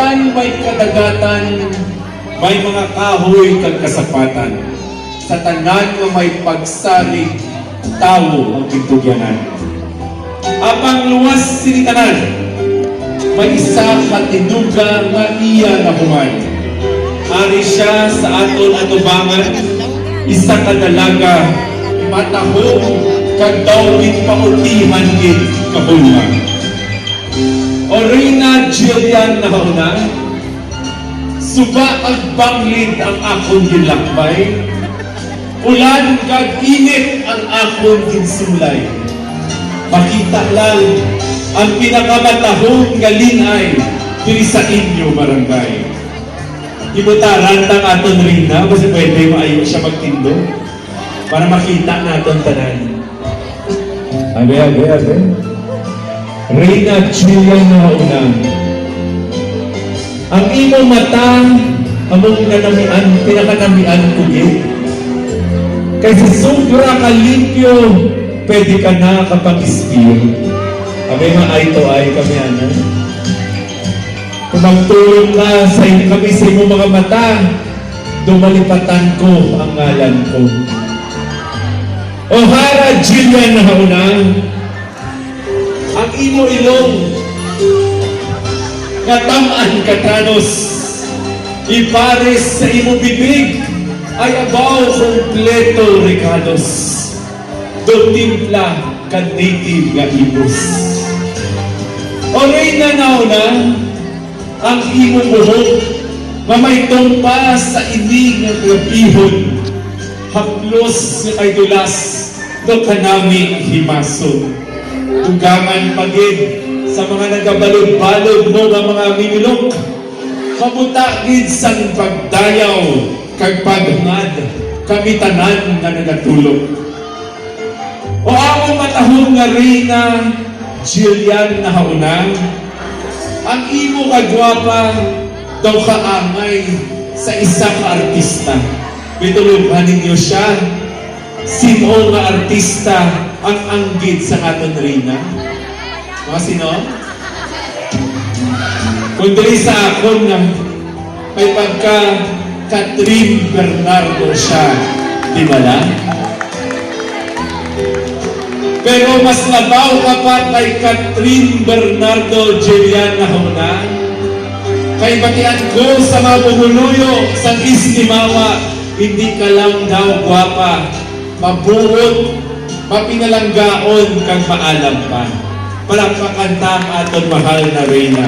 kaitan may kadagatan, may mga kahoy kag kasapatan. Sa tanan nga may pagsalig, tawo ang pintugyanan. Apang luwas sinitanan, may isa katinuga nga iya na human. Ari siya sa aton atubangan, isa kadalaga, matahong kag dawit pautihan gid kabulman. O Reyna Jillian na hauna, suba ag banglid ang akong ginlakbay, ulan kag init ang akong ginsulay. Makita lang ang pinakamatahong galinay diri sa inyo barangay. Ibutaran tang aton Reyna, kasi pwede maayo siya magtindo para makita naton tanan. Abe. Reyna Jillian na hauna, ang imong mata among kanamian, pinakanamian ko gid. Kasi sobra ka limpyo, pwede ka na kapag-ispiro. Kami eye to eye kami ano. Kung magtulong ka sa kami sa imong mga mata, dumalipatan ko ang ngalan ko. O'Hara Jillian na hauna, ang imo ilong, katamaan katanos, ipares sa imo bibig, ay abaw kompleto regalos. Dotimpla ka native nga ibos. O Reyna nauna, ang imo buhok, mamay tumpa sa inig ng gabihon, haplos nga kay dulas, do kanami himason. Tugangan pagid sa mga nagabalod-balod mo nga mga mimilok, mabuta gid sang pagdayaw kag paghangad kami tanan nga nagatulog. O ako matahong nga Reyna Jillian na hauna, ang imo kagwapa daw kaangay sa isang artista. Bitulungan ninyo siya, sino nga artista ang anggid sa aton Reyna? Mga sino? Kung dili sa akon nga may pagka Catherine Bernardo siya, di ba lang? Pero mas labaw ka pa kay Catherine Bernardo Jillian na hauna. Kay batian ko sa mga bumuluyo sa Istimawa, hindi ka lang daw gwapa, mabuot, mapinalanggaon kang maalam pa. Palakpakan ta ang aton mahal na Reyna.